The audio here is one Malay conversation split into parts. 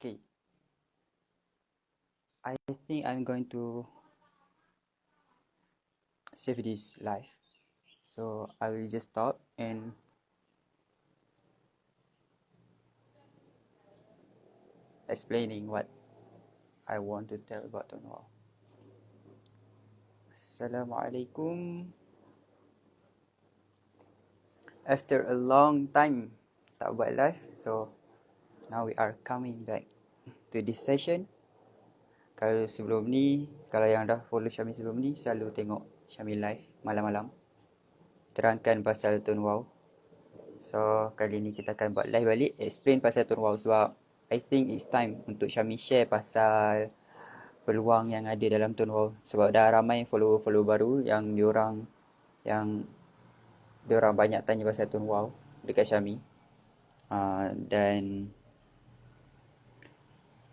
Okay, I think I'm going to save this live. So I will just stop and explaining what I want to tell about Tonwal. Assalamualaikum. After a long time tak buat live, so now we are coming back to this session. Kalau sebelum ni, kalau yang dah follow Syamil sebelum ni, selalu tengok Syamil live malam-malam terangkan pasal Tonwal. So kali ni kita akan buat live balik, explain pasal Tonwal sebab I think it's time untuk Syamil share pasal peluang yang ada dalam Tonwal sebab dah ramai follower-follower baru yang diorang banyak tanya pasal Tonwal dekat Syamil. Dan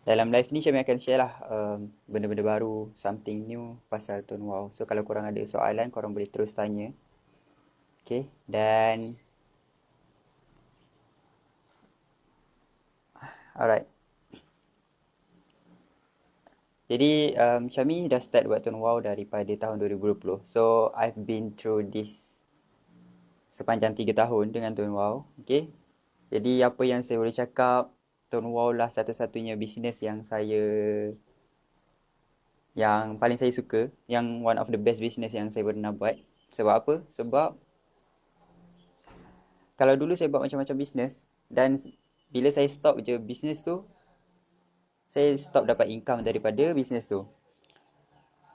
dalam live ni Syamil akan share lah benda-benda baru, something new pasal Tonwal. So kalau korang ada soalan, korang boleh terus tanya. Okay, dan alright. Jadi Syami dah start buat Tonwal daripada tahun 2020. So I've been through this sepanjang 3 tahun dengan Tonwal. Okay. Jadi apa yang saya boleh cakap, Tonwal lah satu-satunya bisnes yang paling saya suka, yang one of the best business yang saya pernah buat. Sebab apa? Sebab kalau dulu saya buat macam-macam bisnes dan bila saya stop je bisnes tu, saya stop dapat income daripada bisnes tu.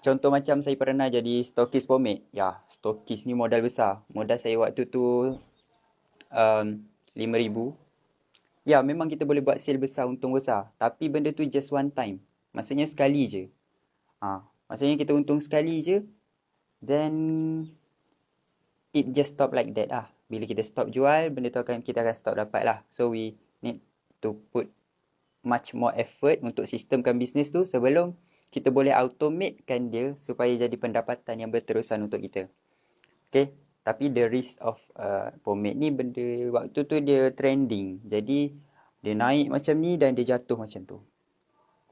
Contoh macam saya pernah jadi stokis pomade. Ya, stokis ni modal besar. Modal saya waktu tu um, 5,000. Ya, memang kita boleh buat sale besar, untung besar. Tapi benda tu just one time. Maksudnya sekali je. Maksudnya kita untung sekali je. Then it just stop like that lah. Bila kita stop jual, benda tu kita akan stop dapat lah. So we need to put much more effort untuk sistemkan bisnes tu sebelum kita boleh automatekan dia supaya jadi pendapatan yang berterusan untuk kita. Okay. Tapi the risk of pomade ni benda waktu tu dia trending. Jadi dia naik macam ni dan dia jatuh macam tu.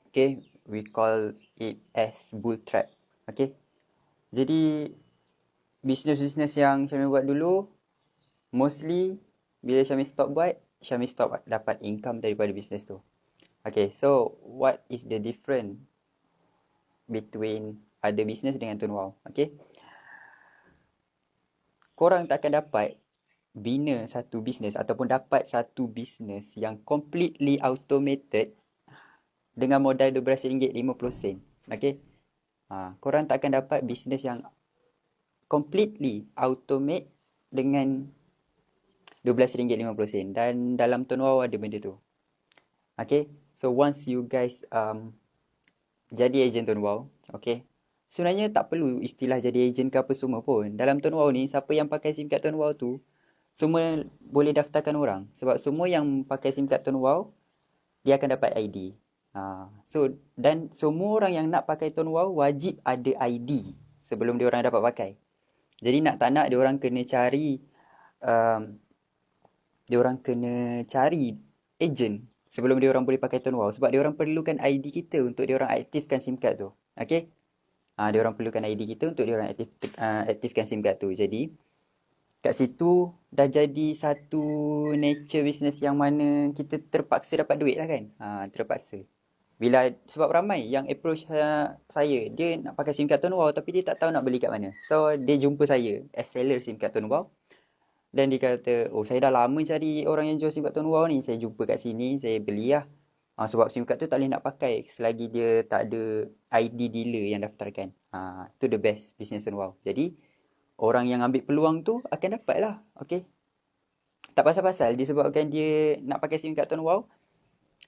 Okay. We call it as bull trap. Okay. Jadi bisnes-bisnes yang Syamil buat dulu, mostly bila Syamil stop buat, Syamil stop dapat income daripada bisnes tu. Okay, so what is the difference between other business dengan Tonwal? Okay, korang tak akan dapat bina satu bisnes ataupun dapat satu bisnes yang completely automated dengan modal RM12.50. Okay, korang tak akan dapat bisnes yang completely automate dengan RM12.50 dan dalam Tonwal ada benda tu. Okay, so once you guys jadi ejen Tonwal, okay, sebenarnya tak perlu istilah jadi ejen ke apa semua pun. Dalam Tonwal ni, siapa yang pakai SIM card Tonwal tu, semua boleh daftarkan orang. Sebab semua yang pakai SIM card Tonwal, dia akan dapat ID. So, dan semua orang yang nak pakai Tonwal wajib ada ID sebelum dia orang dapat pakai. Jadi nak tak nak, dia orang kena cari ejen sebelum dia orang boleh pakai Tonwal sebab dia orang perlukan ID kita untuk dia orang aktifkan SIM card tu. Okey? Dia orang perlukan ID kita untuk dia orang aktifkan SIM card tu. Jadi kat situ dah jadi satu nature business yang mana kita terpaksa dapat duit lah kan. Terpaksa. Sebab ramai yang approach saya, dia nak pakai SIM card Tonwal tapi dia tak tahu nak beli kat mana. So dia jumpa saya as seller SIM card Tonwal. Dan dia kata, oh saya dah lama cari orang yang jual SIM card Tonwal ni. Saya jumpa kat sini, saya beli lah. Sebab SIM card tu tak boleh nak pakai selagi dia tak ada ID dealer yang daftarkan. Tu the best business Tonwal. Jadi, orang yang ambil peluang tu akan dapat lah. Okay. Tak pasal-pasal disebabkan dia nak pakai SIM card Tonwal.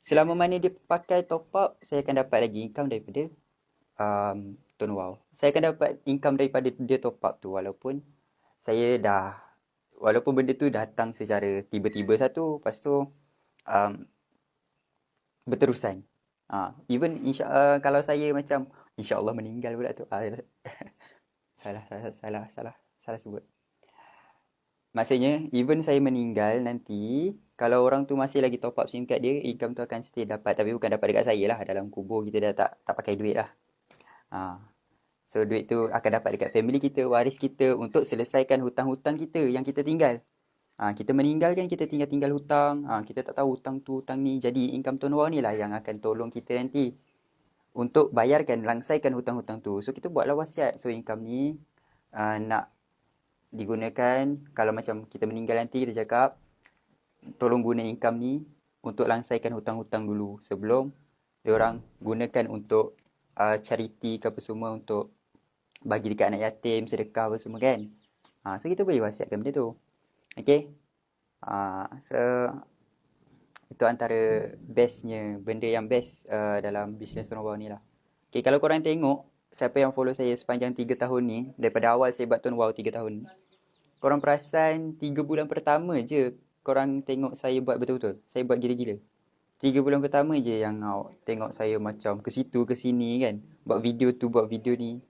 Selama mana dia pakai top up, saya akan dapat lagi income daripada Tonwal. Saya akan dapat income daripada dia top up tu walaupun benda tu datang secara tiba-tiba satu, lepas tu berterusan. Even kalau saya macam insya-Allah meninggal pula tu. Salah sebut. Maksudnya, even saya meninggal nanti, kalau orang tu masih lagi top up SIM card dia, income tu akan still dapat. Tapi bukan dapat dekat saya lah. Dalam kubur kita dah tak pakai duit lah. Ha. So, duit tu akan dapat dekat family kita, waris kita untuk selesaikan hutang-hutang kita yang kita tinggal. Kita meninggal kan kita tinggal hutang. Kita tak tahu hutang tu, hutang ni. Jadi, income turnover ni lah yang akan tolong kita nanti untuk bayarkan, langsaikan hutang-hutang tu. So, kita buatlah wasiat. So, income ni nak digunakan kalau macam kita meninggal nanti kita cakap tolong guna income ni untuk langsaikan hutang-hutang dulu sebelum diorang gunakan untuk charity ke apa semua untuk bagi dekat anak yatim, sedekah apa semua kan. So kita boleh wasiatkan benda tu. Okay. So itu antara bestnya, benda yang best dalam bisnes turnover ni lah. Okay, kalau korang tengok siapa yang follow saya sepanjang 3 tahun ni, daripada awal saya buat turnover 3 tahun, korang perasan 3 bulan pertama je korang tengok saya buat betul-betul. Saya buat gila-gila. 3 bulan pertama je yang tengok saya macam ke situ ke sini kan. Buat video tu, buat video ni.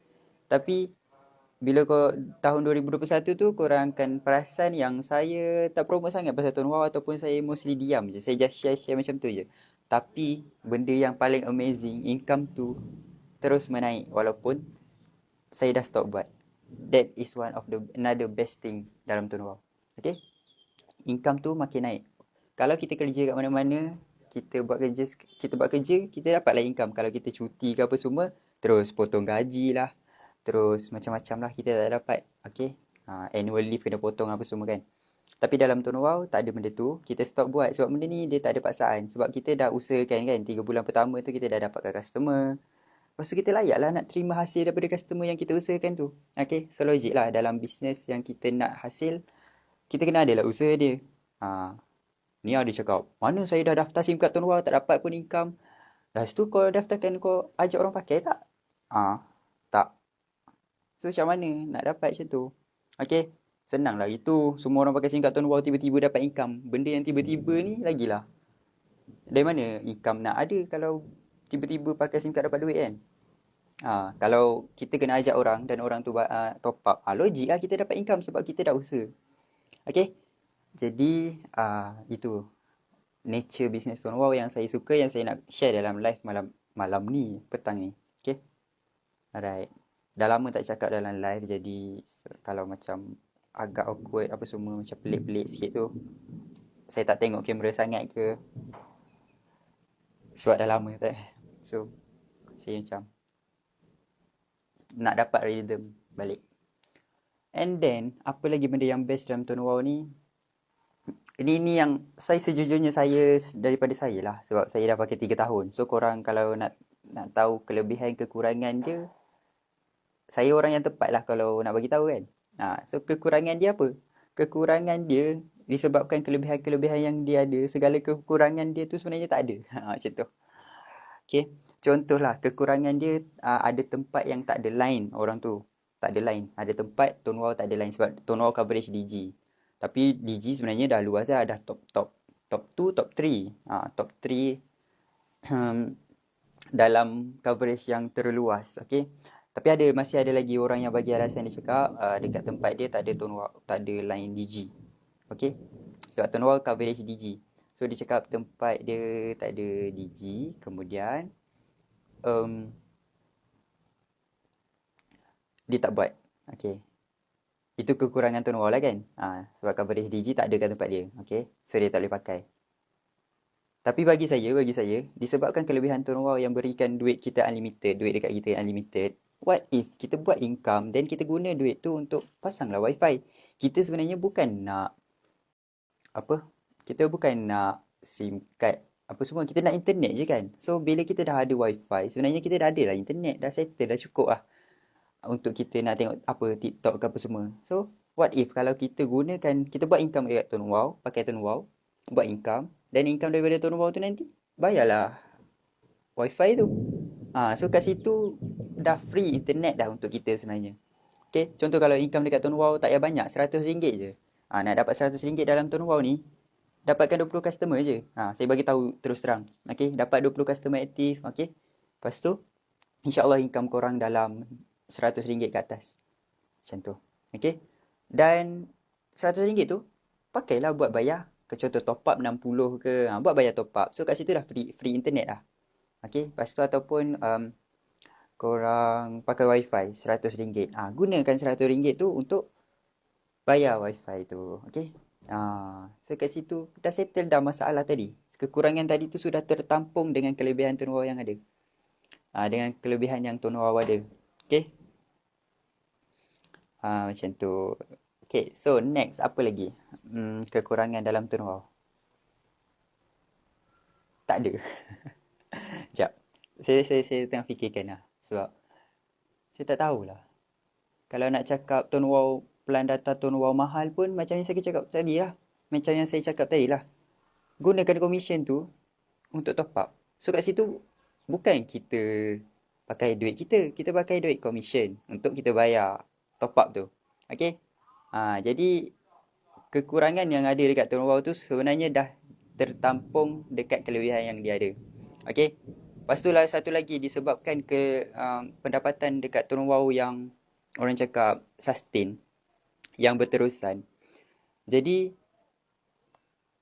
Tapi bila tahun 2021 tu korang akan perasan yang saya tak promote sangat pasal Tuan Wow ataupun saya mostly diam je. Saya just share-share macam tu je. Tapi benda yang paling amazing, income tu terus menaik walaupun saya dah stop buat. That is one of the another best thing dalam Tuan Wow. Okay? Income tu makin naik. Kalau kita kerja kat mana-mana, kita buat kerja, kita dapatlah income. Kalau kita cuti ke apa semua, terus potong gaji lah. Terus macam-macam lah kita tak dapat. Okay. Annual leave kena potong apa semua kan. Tapi dalam Tuan Wow tak ada benda tu. Kita stop buat sebab benda ni dia tak ada paksaan. Sebab kita dah usahakan kan. 3 bulan pertama tu kita dah dapatkan customer. Lepas tu kita layak lah nak terima hasil daripada customer yang kita usahakan tu. Okay. So logik lah dalam bisnes yang kita nak hasil, kita kena ada lah usaha dia. Ni ada cakap, mana saya dah daftar SIM card Tuan Wow tak dapat pun income. Lepas tu kau daftarkan kau ajak orang pakai tak? Tak. So macam mana nak dapat macam tu? Okay, senang lah itu. Semua orang pakai SIM card Tuan Wow tiba-tiba dapat income. Benda yang tiba-tiba ni lagilah. Dari mana income nak ada kalau tiba-tiba pakai SIM card dapat duit kan? Kalau kita kena ajak orang dan orang tu top up, logik lah kita dapat income sebab kita dah usaha. Okay, jadi itu nature business Tuan Wow yang saya suka, yang saya nak share dalam live malam ni, petang ni. Okay. Alright. Dah lama tak cakap dalam live, jadi kalau macam agak awkward apa semua, macam pelik-pelik sikit tu, saya tak tengok kamera sangat ke sebab dah lama tak. So saya macam nak dapat rhythm balik. And then apa lagi benda yang best dalam Tuan Wow ni? Ini yang saya sejujurnya saya daripada saya lah sebab saya dah pakai 3 tahun. So korang kalau nak tahu kelebihan kekurangan dia, saya orang yang tepat lah kalau nak bagi tahu kan. So kekurangan dia apa? Kekurangan dia disebabkan kelebihan-kelebihan yang dia ada. Segala kekurangan dia tu sebenarnya tak ada. Macam tu. Okay. Contohlah kekurangan dia ada tempat yang tak ada line orang tu. Tak ada line. Ada tempat Tuan Wow tak ada line sebab Tuan Wow coverage DG. Tapi DG sebenarnya dah luas lah. Dah top 2, top 3. Top 3 dalam coverage yang terluas. Okay. Tapi masih ada lagi orang yang bagi alasan dia cakap dekat tempat dia tak ada Tuan Wow, tak ada line DG. Okay. Sebab Tuan Wow coverage DG. So dia cakap tempat dia tak ada DG. Kemudian dia tak buat. Okay. Itu kekurangan Tuan Wow lah kan. Sebab coverage DG tak ada kat tempat dia. Okay. So dia tak boleh pakai. Tapi bagi saya, disebabkan kelebihan Tuan Wow yang berikan duit kita unlimited, duit dekat kita unlimited, what if kita buat income dan kita guna duit tu untuk pasanglah wifi. Kita sebenarnya bukan nak kita bukan nak SIM card apa semua, kita nak internet je kan. So bila kita dah ada wifi, sebenarnya kita dah ada lah internet, dah settle, dah cukup lah untuk kita nak tengok TikTok ke apa semua. So what if kalau kita gunakan, kita buat income dekat Tuan Wow, pakai Tuan Wow, buat income, dan income daripada Tuan Wow tu nanti bayarlah wifi tu. So kat situ dah free internet dah untuk kita sebenarnya. Okay, contoh kalau income dekat Tuan Wow tak payah banyak, RM100 je. Nak dapat RM100 dalam Tuan Wow ni, dapatkan 20 customer je. Saya bagi tahu terus terang. Okay, dapat 20 customer aktif. Okay, lepas tu InsyaAllah income korang dalam RM100 ke atas. Macam tu. Okay. Dan RM100 tu pakailah buat bayar. Contoh top up 60 ke, buat bayar top up. So kat situ dah free internet lah. Okay, lepas tu ataupun korang pakai wifi RM100. Gunakan RM100 tu untuk bayar wifi tu. Okay. So kat situ dah settle dah masalah tadi. Kekurangan tadi tu sudah tertampung dengan kelebihan turnover yang ada. Dengan kelebihan yang turnover ada. Okay. Macam tu. Okay, so next apa lagi? Kekurangan dalam turnover. Tak ada. Sekejap. Saya tengah fikirkan lah. Sebab saya tak tahulah. Kalau nak cakap turnover, plan data turnover mahal pun macam yang saya cakap tadi lah. Macam yang saya cakap tadi lah. Gunakan commission tu untuk top up. So kat situ bukan kita pakai duit kita. Kita pakai duit commission untuk kita bayar top up tu. Okay. Jadi kekurangan yang ada dekat turnover tu sebenarnya dah tertampung dekat kelebihan yang dia ada. Okay. Lepas tu lah satu lagi disebabkan pendapatan dekat turnover yang orang cakap sustain, yang berterusan. Jadi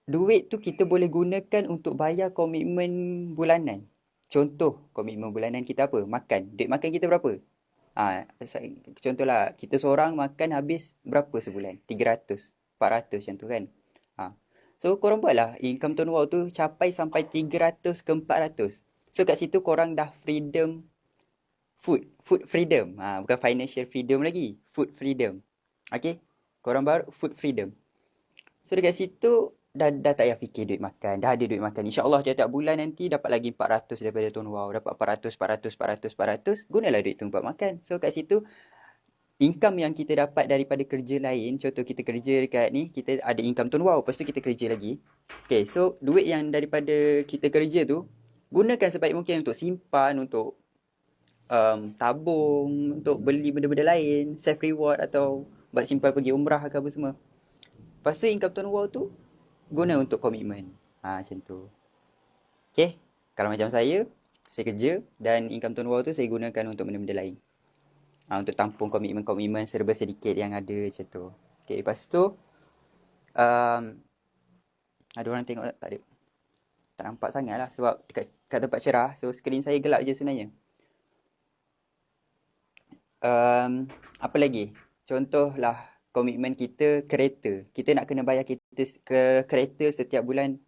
duit tu kita boleh gunakan untuk bayar komitmen bulanan. Contoh komitmen bulanan kita apa? Makan. Duit makan kita berapa? Contohlah kita seorang makan habis berapa sebulan? 300, 400 macam tu kan. So korang buatlah income turnover tu capai sampai 300 ke 400. So kat situ korang dah freedom food freedom. Bukan financial freedom lagi, food freedom. Okay? Korang baru food freedom. So dekat situ dah tak payah fikir duit makan. Dah ada duit makan. InsyaAllah tiap-tiap bulan nanti dapat lagi 400 daripada turnover. Dapat 400. Gunalah duit tu buat makan. So kat situ income yang kita dapat daripada kerja lain. Contoh kita kerja dekat ni, kita ada income turnover. Lepas tu kita kerja lagi. Okay, so duit yang daripada kita kerja tu gunakan sebaik mungkin untuk simpan, untuk tabung, untuk beli benda-benda lain, self reward atau buat simpan pergi umrah ke apa semua. Lepas tu income turnover tu guna untuk komitmen. Macam tu. Okay. Kalau macam saya kerja dan income turnover tu saya gunakan untuk benda-benda lain. Untuk tampung komitmen-komitmen serba sedikit yang ada macam tu. Okay. Lepas tu ada orang tengok tak ada. Tak nampak sangat lah sebab kat tempat cerah. So skrin saya gelap je sebenarnya. Apa lagi? Contohlah komitmen kita kereta. Kita nak kena bayar kita ke kereta setiap bulan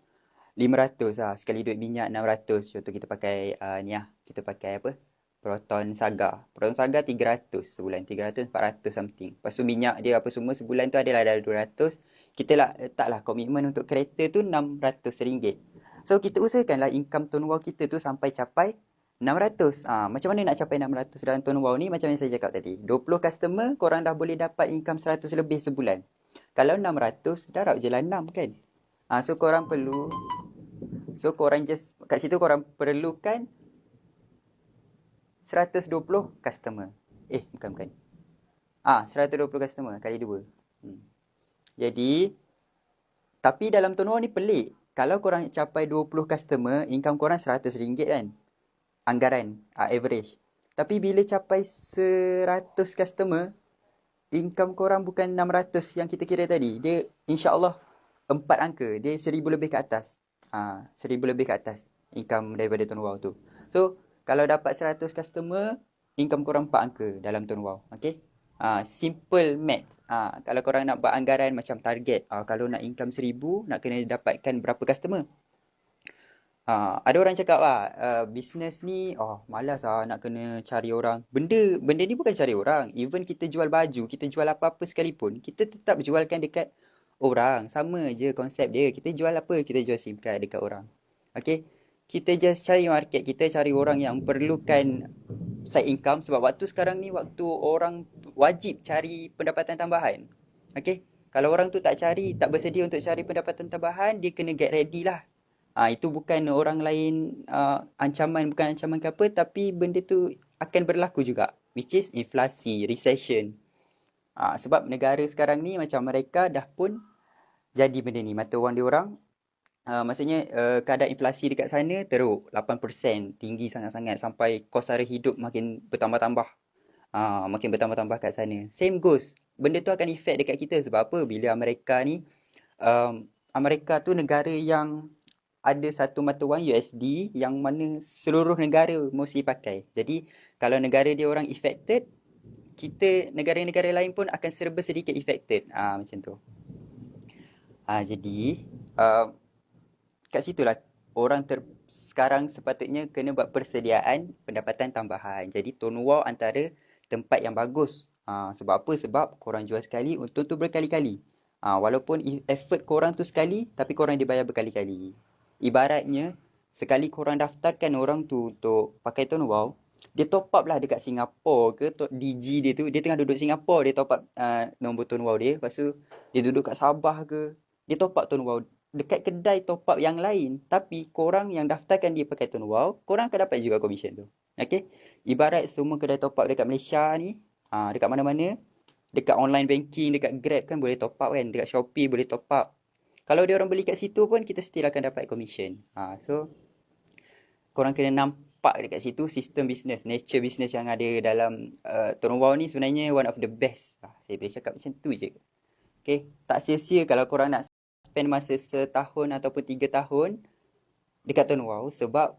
500 lah. Sekali duit minyak 600. Contoh kita pakai kita pakai apa? Proton Saga. Proton Saga 300 sebulan. 300, 400 something. Lepas tu minyak dia apa semua sebulan tu adalah dari 200. Kita letaklah komitmen untuk kereta tu RM600. So kita usahakanlah income turnover kita tu sampai capai 600. Macam mana nak capai 600 dalam turnover ni? Macam yang saya cakap tadi. 20 customer, korang dah boleh dapat income 100 lebih sebulan. Kalau 600, darab je lah 6 kan? So korang perlu, kat situ korang perlukan 120 customer. Bukan. 120 customer kali 2. Jadi, tapi dalam turnover ni pelik. Kalau korang capai 20 customer, income korang RM100 kan? Anggaran, average. Tapi bila capai 100 customer, income korang bukan 600 yang kita kira tadi. Dia insyaAllah 4 angka. Dia 1000 lebih ke atas. 1000 lebih ke atas income daripada turnover tu. So, kalau dapat 100 customer, income korang 4 angka dalam turnover. Okay? Simple math. Kalau korang nak buat anggaran macam target. Kalau nak income 1000, nak kena dapatkan berapa customer? Ada orang cakap bisnes ni malas nak kena cari orang. Benda ni bukan cari orang. Even kita jual baju, kita jual apa-apa sekalipun, kita tetap jualkan dekat orang. Sama je konsep dia. Kita jual apa? Kita jual SIM card dekat orang. Okay? Kita just cari market, kita cari orang yang perlukan side income. Sebab waktu sekarang ni waktu orang wajib cari pendapatan tambahan. Okay? Kalau orang tu tak bersedia untuk cari pendapatan tambahan, dia kena get ready lah. Itu bukan orang lain bukan ancaman ke apa, tapi benda tu akan berlaku juga, which is inflasi, recession. Sebab negara sekarang ni macam mereka dah pun jadi benda ni, mata wang dia orang. Maksudnya kadar inflasi dekat sana teruk 8%, tinggi sangat-sangat sampai kos sara hidup makin bertambah-tambah. Makin bertambah-tambah kat sana. Same goes benda tu akan efek dekat kita. Sebab apa? Bila Amerika ni, Amerika tu negara yang ada satu mata wang USD yang mana seluruh negara mesti pakai. Jadi kalau negara dia orang affected, kita negara-negara lain pun akan serba sedikit affected. Macam tu. Jadi kat situlah orang sekarang sepatutnya kena buat persediaan pendapatan tambahan. Jadi Tone Wow antara tempat yang bagus. Sebab apa? Sebab korang jual sekali, untung tu berkali-kali. Walaupun effort korang tu sekali, tapi korang dibayar berkali-kali. Ibaratnya, sekali korang daftarkan orang tu untuk pakai Tone Wow, dia top up lah dekat Singapura ke, DG dia tu, dia tengah duduk Singapura, dia top up nombor Tone Wow dia. Lepas tu, dia duduk kat Sabah ke, dia top up Tone Wow dekat kedai top up yang lain, tapi korang yang daftarkan dia pakai Tone Wow, korang akan dapat juga commission tu. Okay? Ibarat semua kedai top up dekat Malaysia ni, dekat mana-mana, dekat online banking, dekat Grab kan boleh top up kan, dekat Shopee boleh top up. Kalau dia orang beli kat situ pun, kita still akan dapat commission. So, korang kena nampak dekat situ sistem bisnes, nature bisnes yang ada dalam Tone Wow ni sebenarnya one of the best. Saya boleh cakap macam tu je. Okay? Tak sia-sia kalau korang nak spend masa setahun ataupun 3 tahun dekat Tone Wow, sebab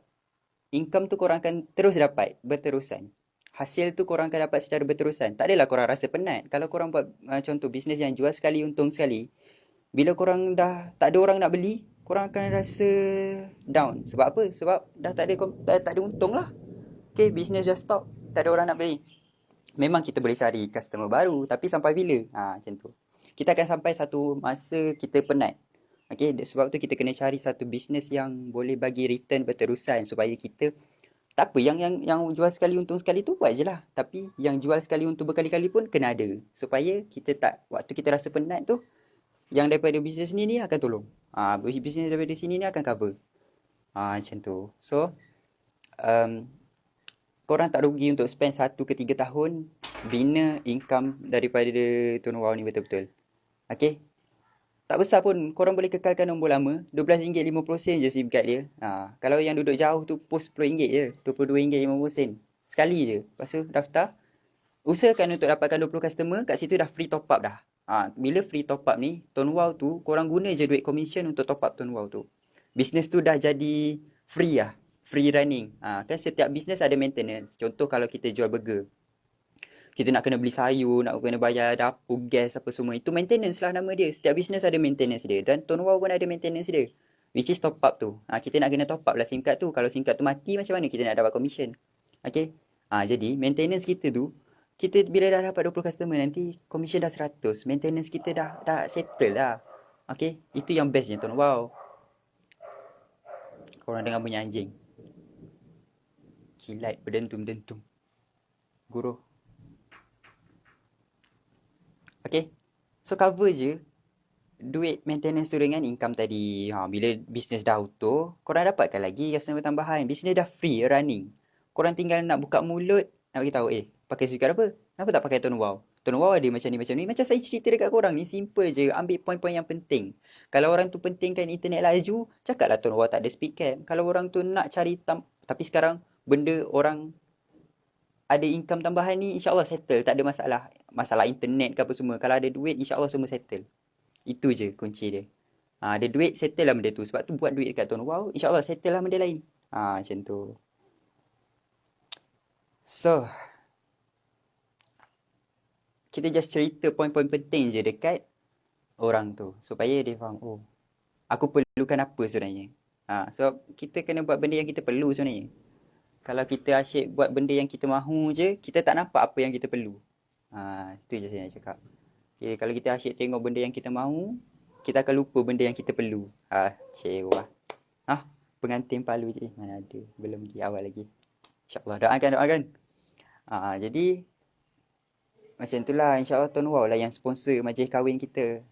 income tu korang akan terus dapat berterusan. Hasil tu korang akan dapat secara berterusan. Tak adalah korang rasa penat. Kalau korang buat contoh bisnes yang jual sekali untung sekali, bila korang dah tak ada orang nak beli, korang akan rasa down. Sebab apa? Sebab dah tak ada untung lah. Okay, bisnes dah stop, tak ada orang nak beli. Memang kita boleh cari customer baru, tapi sampai bila? Macam tu. Kita akan sampai satu masa kita penat. Okay, sebab tu kita kena cari satu bisnes yang boleh bagi return berterusan supaya kita tak apa yang jual sekali untung sekali tu buat je lah. Tapi yang jual sekali untung berkali-kali pun kena ada. Supaya kita tak, waktu kita rasa penat tu, yang daripada bisnes ni akan tolong. Bisnes daripada sini ni akan cover. Macam tu. So, korang tak rugi untuk spend 1 ke 3 tahun bina income daripada Tone Wow ni betul-betul. Okay? Tak besar pun, korang boleh kekalkan nombor lama. RM12.50 je SIM card dia. Kalau yang duduk jauh tu post RM10 je. RM22.50. Sekali je. Lepas tu daftar. Usahakan untuk dapatkan 20 customer. Kat situ dah free top up dah. Bila free top up ni, Tone Wow tu, korang guna je duit commission untuk top up Tone Wow tu. Bisnes tu dah jadi free lah. Free running. Kan setiap bisnes ada maintenance. Contoh kalau kita jual burger. Kita nak kena beli sayur, nak kena bayar dapur, gas apa semua. Itu maintenance lah nama dia. Setiap bisnes ada maintenance dia. Dan Tone Wow pun ada maintenance dia. Which is top up tu. Kita nak kena top up lah SIM card tu. Kalau SIM card tu mati, macam mana kita nak dapat commission? Okay. Jadi maintenance kita tu, kita bila dah dapat 20 customer nanti, commission dah 100. Maintenance kita dah settle lah. Okay. Itu yang bestnya Tone Wow. Korang dengar bunyi anjing. Kilat berdentum-dentum. Guru. Okay. So cover je duit maintenance tu dengan income tadi. Bila bisnes dah auto, korang dapatkan lagi customer tambahan. Bisnes dah free running. Korang tinggal nak buka mulut, nak beritahu, pakai SIM apa? Kenapa tak pakai Tone Wow? Tone Wow ada macam ni, macam ni. Macam saya cerita dekat korang ni, simple je. Ambil poin-poin yang penting. Kalau orang tu pentingkan internet laju, cakaplah Tone Wow tak ada speed cap. Kalau orang tu nak cari tapi sekarang benda orang ada income tambahan ni, insyaAllah settle. Tak ada masalah. Masalah internet ke apa semua. Kalau ada duit, insyaAllah semua settle. Itu je kunci dia. Ada duit, settle lah benda tu. Sebab tu buat duit dekat Tone Wow, insyaAllah settle lah benda lain. Macam tu. So, kita just cerita poin-poin penting je dekat orang tu. Supaya dia faham, aku perlukan apa sebenarnya. So, kita kena buat benda yang kita perlu sebenarnya. Kalau kita asyik buat benda yang kita mahu je, kita tak nampak apa yang kita perlu. Itu je saya nak cakap. Okay, kalau kita asyik tengok benda yang kita mahu, kita akan lupa benda yang kita perlu. Cewa. Pengantin palu je. Mana ada. Belum lagi, awal lagi. InsyaAllah. Doakan. Jadi, macam itulah. InsyaAllah Tone Wow lah yang sponsor majlis kahwin kita.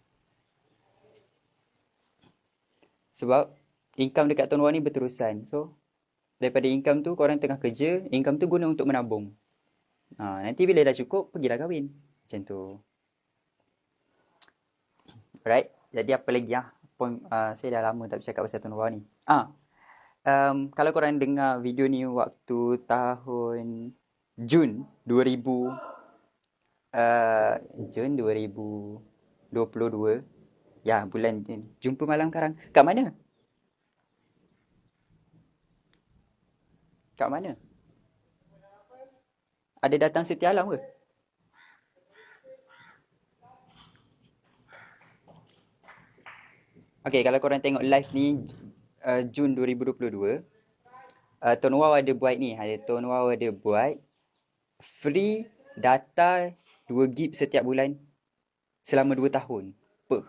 Sebab, income dekat Tone Wow ni berterusan. So, daripada income tu, korang tengah kerja, income tu guna untuk menabung. Nanti bila dah cukup, pergilah kahwin. Macam tu. Alright. Jadi apa lagi saya dah lama tak bercakap pasal Tone Wow ni. Kalau korang dengar video ni waktu tahun Jun 2000 Jun 2022. Ya, bulan Jun. Jumpa malam karang. Kat mana? Kat mana? Ada datang Setia Alam ke? Okay, kalau korang tengok live ni Jun 2022, Tuan Wow ada buat ni. Tuan Wow ada buat free data 2 GB setiap bulan selama 2 tahun. Peh.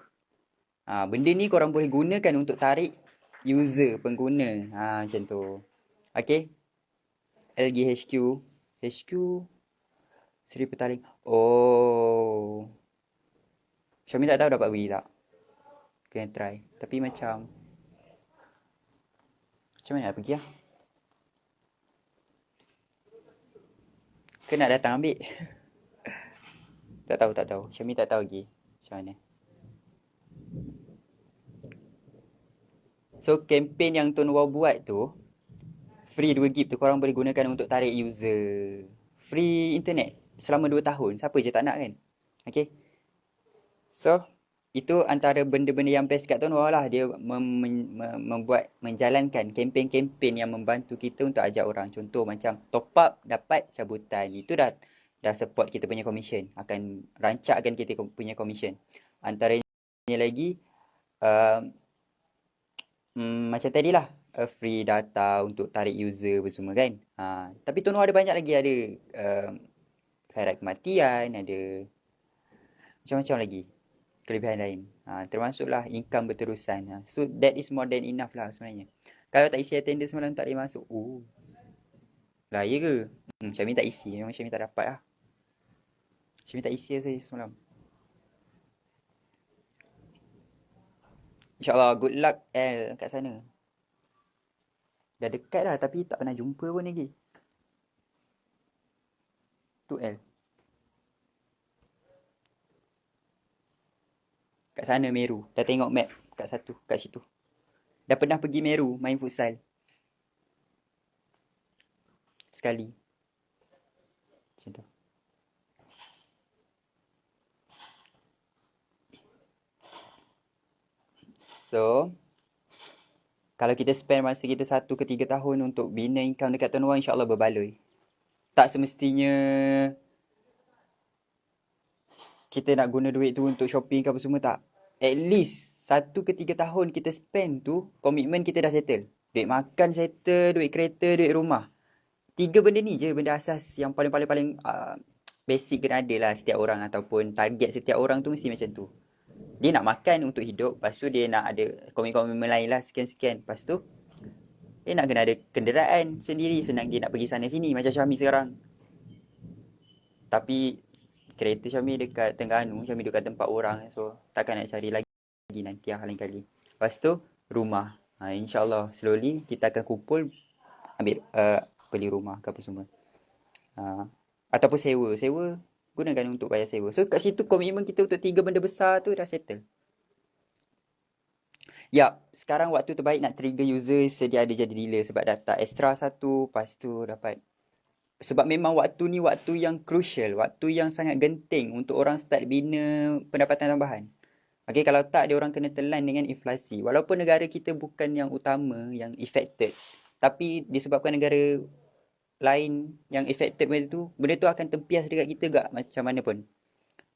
Benda ni korang boleh gunakan untuk tarik user, pengguna. Macam tu. Okay. LGHQ. HQ. Seri Petaling. Oh. Xiaomi tak tahu dapat beli tak. Kena try. Tapi macam mana nak pergi lah. Kena datang ambil. Tak tahu. Xiaomi tak tahu lagi. Macam mana. So, kempen yang Tuan Wow buat tu, free 2 GB tu korang boleh gunakan untuk tarik user. Free internet selama 2 tahun. Siapa je tak nak kan? Okay. So, itu antara benda-benda yang best kat Tuan Wow lah. Dia membuat, menjalankan kempen-kempen yang membantu kita untuk ajak orang. Contoh macam top up dapat cabutan. Itu dah support kita punya commission. Akan rancakkan kita punya commission. Antaranya lagi, macam tadi lah. Free data untuk tarik user semua kan. Tapi Tuan Wow ada banyak lagi. Ada khairat kematian. Ada macam-macam lagi kelebihan lain. Termasuklah income berterusan. So that is more than enough lah sebenarnya. Kalau tak isi attendance semalam tak boleh masuk. Lah ya ke? Syami tak isi. Memang Syami tak dapat lah. Syami tak isi saya semalam. InsyaAllah good luck L kat sana. Dah dekat dah tapi tak pernah jumpa pun lagi. Tu L. Kat sana Meru. Dah tengok map kat situ. Dah pernah pergi Meru main futsal. Sekali. Macam tu. So, kalau kita spend masa kita 1 ke 3 tahun untuk bina income dekat Tuan Wow, insyaAllah berbaloi. Tak semestinya kita nak guna duit tu untuk shopping ke apa semua, tak. At least 1 ke 3 tahun kita spend tu, komitmen kita dah settle. Duit makan settle, duit kereta, duit rumah. 3 benda ni je, benda asas yang paling basic kena ada lah setiap orang. Ataupun target setiap orang tu mesti macam tu. Dia nak makan untuk hidup, lepas tu dia nak ada komitmen lain lah sekian-sekian. Lepas tu, dia nak kena ada kenderaan sendiri, senang dia nak pergi sana sini. Macam Syami sekarang. Tapi kereta Syami dekat Terengganu, Syami dekat tempat orang. So, takkan nak cari lagi nanti lah lain kali. Lepas tu, rumah. InsyaAllah, slowly kita akan kumpul, ambil, beli rumah ke apa semua. Ataupun sewa. Gunakan untuk bayar sewa. So, kat situ komitmen kita untuk 3 benda besar tu dah settle. Sekarang waktu terbaik nak trigger user sedia ada jadi dealer sebab data extra 1, lepas tu dapat. Sebab memang waktu ni waktu yang crucial, waktu yang sangat genting untuk orang start bina pendapatan tambahan. Okay, kalau tak dia orang kena telan dengan inflasi. Walaupun negara kita bukan yang utama, yang affected. Tapi disebabkan negara lain yang affected benda tu akan tempias dekat kita gak macam mana pun.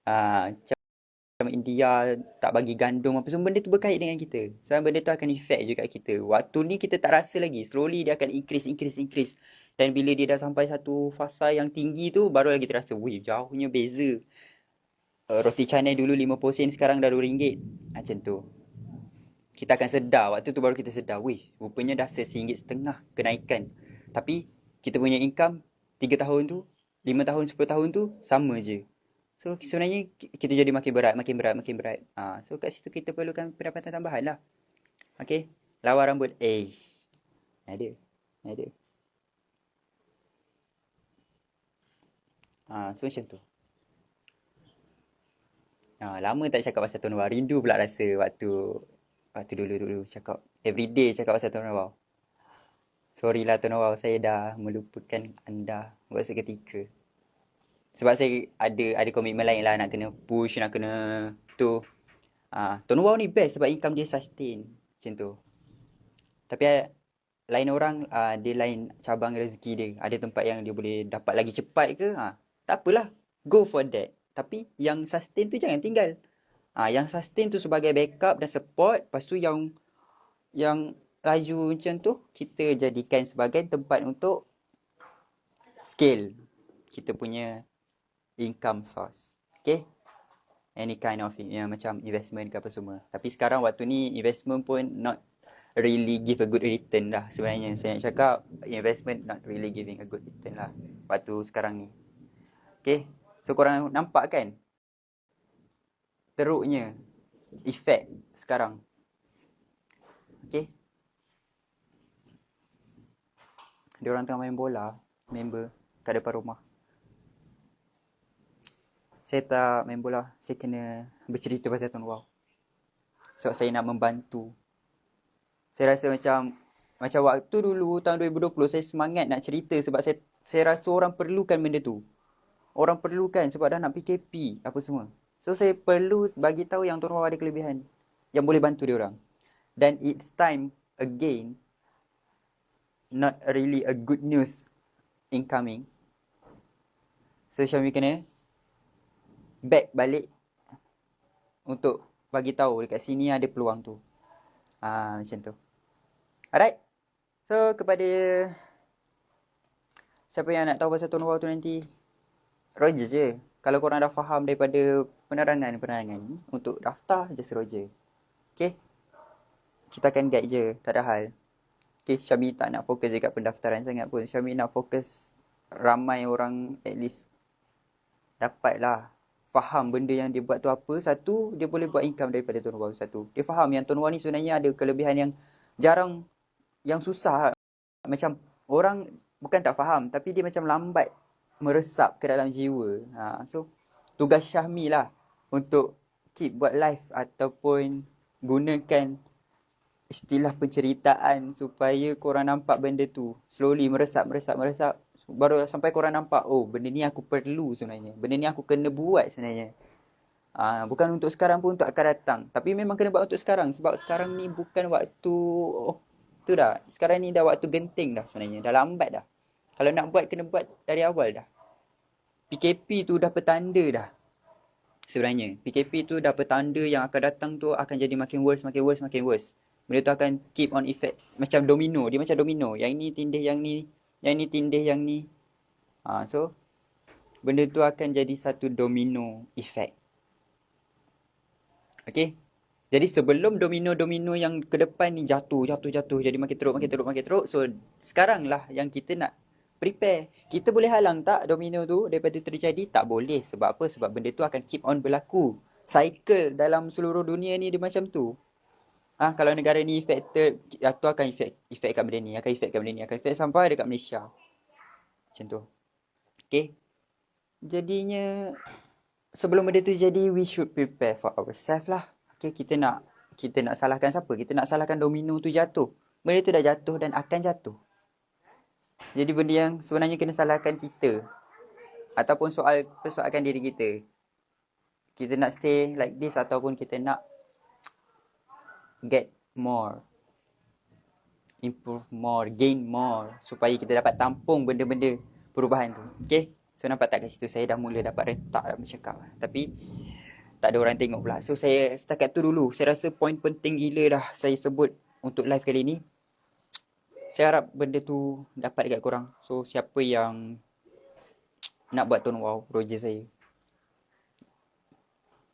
Macam India tak bagi gandum apa semua, benda tu berkait dengan kita. Sebab benda tu akan effect juga kita. Waktu ni kita tak rasa lagi. Slowly dia akan increase. Dan bila dia dah sampai satu fasa yang tinggi tu, baru lagi terasa, wih, jauhnya beza. Roti canai dulu 50 sen, sekarang dah RM2. Macam tu. Kita akan sedar, waktu tu baru kita sedar, wih, rupanya dah RM1.50 kenaikan. Tapi, kita punya income 3 tahun tu, 5 tahun, 10 tahun tu, sama je. So sebenarnya kita jadi makin berat. So kat situ kita perlukan pendapatan tambahan lah. Okay. Lawa rambut. Ada. So macam tu. Lama tak cakap pasal Tuan Wow. Rindu pula rasa waktu dulu cakap. Everyday cakap pasal Tuan Wow. Sorry lah Tuan Wow. Saya dah melupakan anda buat seketika. Sebab saya ada komitmen lain lah, nak kena push, nak kena tu. Tone Wow ni best sebab income dia sustain macam tu. Tapi lain orang dia lain cabang rezeki dia. Ada tempat yang dia boleh dapat lagi cepat ke, tak apalah, go for that. Tapi yang sustain tu jangan tinggal. Yang sustain tu sebagai backup dan support. Lepas tu yang laju macam tu kita jadikan sebagai tempat untuk scale kita punya income source. Okay, any kind of macam investment ke apa semua. Tapi sekarang waktu ni investment pun not really give a good return lah sebenarnya. Saya nak cakap investment not really giving a good return lah waktu sekarang ni. Okay, so korang nampak kan teruknya efek sekarang. Okay, diorang tengah main bola, member kat depan rumah. Saya tak main bola, saya kena bercerita pasal Tone Wow. Sebab saya nak membantu. Saya rasa macam waktu dulu tahun 2020 saya semangat nak cerita sebab saya rasa orang perlukan benda tu. Orang perlukan sebab dah nak PKP apa semua. So saya perlu bagi tahu yang Tone Wow ada kelebihan yang boleh bantu dia orang. Dan it's time again, not really a good news incoming. So Syami kena back balik untuk bagi tahu dekat sini ada peluang tu. Macam tu. Alright. So kepada siapa yang nak tahu pasal Tone Wow tu nanti, Roger je. Kalau korang dah faham daripada penerangan ni, untuk daftar just Roger. Okay, kita akan guide je, tak ada hal. Okay, Syami tak nak fokus dekat pendaftaran sangat pun. Syami nak fokus ramai orang at least dapat lah faham benda yang dia buat tu apa. Satu, dia boleh buat income daripada Tone Wow. Satu, dia faham yang Tone Wow ni sebenarnya ada kelebihan yang jarang, yang susah. Macam orang bukan tak faham, tapi dia macam lambat meresap ke dalam jiwa. So tugas Syahmi lah untuk keep buat live ataupun gunakan istilah penceritaan supaya korang nampak benda tu slowly meresap. Baru sampai korang nampak, oh benda ni aku perlu sebenarnya, benda ni aku kena buat sebenarnya. Bukan untuk sekarang pun, untuk akan datang. Tapi memang kena buat untuk sekarang. Sebab sekarang ni bukan waktu tu dah. Sekarang ni dah waktu genting dah sebenarnya. Dah lambat dah. Kalau nak buat, kena buat dari awal dah. PKP tu dah petanda dah. Sebenarnya PKP tu dah petanda yang akan datang tu akan jadi makin worse. Benda tu akan keep on effect. Macam domino. Dia macam domino. Yang ni tindih yang ni. Yang ni tindih yang ni. So benda tu akan jadi satu domino effect. Okay. Jadi sebelum domino yang ke depan ni jatuh. Jadi makin teruk. So sekarang lah yang kita nak prepare. Kita boleh halang tak domino tu daripada terjadi? Tak boleh. Sebab apa? Sebab benda tu akan keep on berlaku. Cycle dalam seluruh dunia ni dia macam tu. Kalau negara ni affected, tu akan effect kat benda ni. Akan effect sampai dekat Malaysia. Macam tu. Okay. Jadinya sebelum benda tu jadi, we should prepare for ourselves lah. Okay, kita nak salahkan siapa? Kita nak salahkan domino tu jatuh. Benda tu dah jatuh dan akan jatuh. Jadi benda yang sebenarnya kena salahkan kita. Ataupun persoalkan diri kita. Kita nak stay like this ataupun kita nak get more, improve more, gain more, supaya kita dapat tampung benda-benda perubahan tu. Okay? So nampak tak kat situ saya dah mula dapat retak dalam bercakap. Tapi tak ada orang tengok pula. So saya setakat tu dulu. Saya rasa point penting gila dah saya sebut untuk live kali ni. Saya harap benda tu dapat dekat korang. So siapa yang nak buat Tone Wow, Roger saya.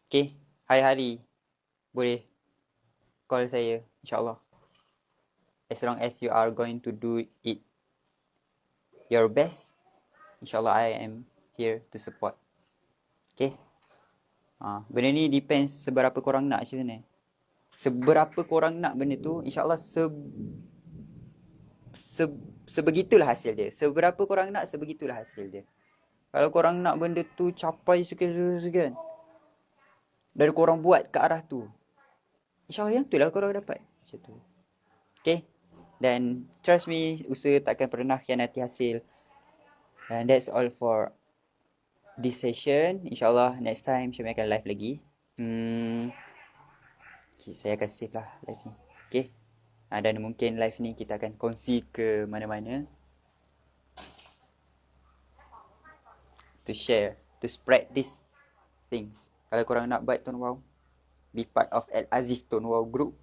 Okay, hari-hari boleh call saya, insyaAllah. As long as you are going to do it your best, insyaAllah I am here to support. Okay. Benda ni depends seberapa korang nak sebenarnya. Seberapa korang nak benda tu, insyaAllah sebegitulah hasil dia. Seberapa korang nak, sebegitulah hasil dia. Kalau korang nak benda tu capai sekian, dari korang buat ke arah tu, InsyaAllah yang tu lah korang dapat. Macam tu. Okay. Dan trust me, usaha takkan pernah khianati hasil. And that's all for this session. InsyaAllah next time Syami akan live lagi. Okay, saya akan save lah live ni. Okay. Dan mungkin live ni kita akan kongsi ke mana-mana. To share, to spread these things. Kalau korang nak buat Tone Wow, be part of Al Aziz Tone Wow group,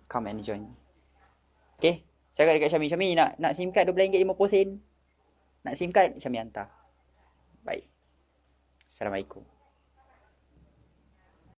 come and join. Okay, cakap dekat Syami, Syami nak SIM card RM12.50. Nak SIM card, Syami hantar. Baik. Assalamualaikum.